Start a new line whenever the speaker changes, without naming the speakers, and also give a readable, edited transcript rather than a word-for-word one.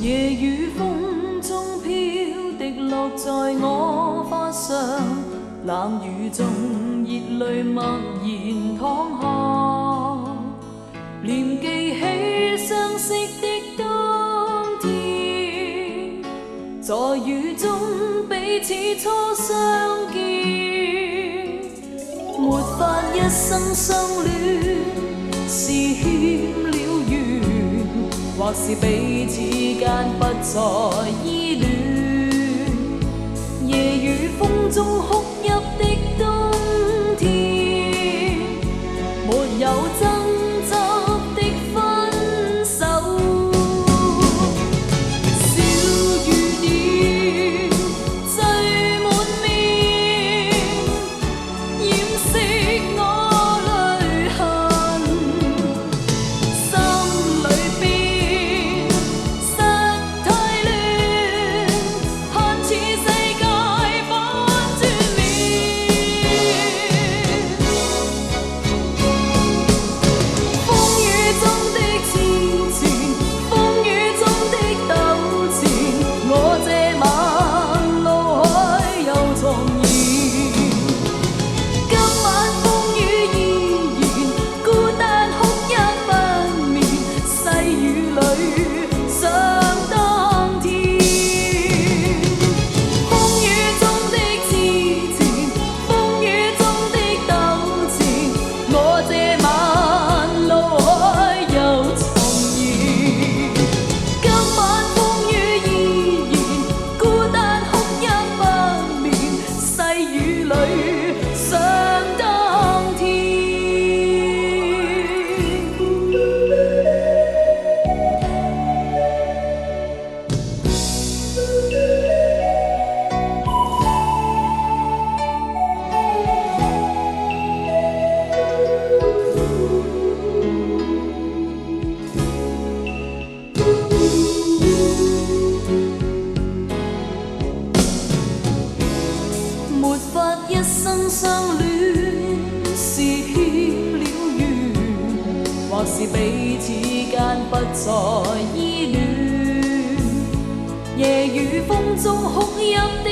夜雨風中飄滴落在我髮上，冷雨中熱淚默然淌下，念記起相識的當天，在雨中彼此初相見，沒法一生相戀，是欠了緣，或是彼此間不再依戀。夜雨風中哭泣的冬天，沒有爭執的分手。小雨點綴滿面，掩飾我淚痕，心裏邊實太亂，看似世界反轉面。風雨中的痴纏，風雨中的糾纏，我這晚怒海又重現。今晚風雨依然，孤單哭泣不眠，細雨裏想當天。風雨中的痴纏，風雨中的糾纏，我這晚怒海又重現。今晚風雨依然，孤單哭泣不眠，細雨裏想當天。沒法一生相戀，是欠了緣，或是彼此間不再依戀。夜雨風中哭泣的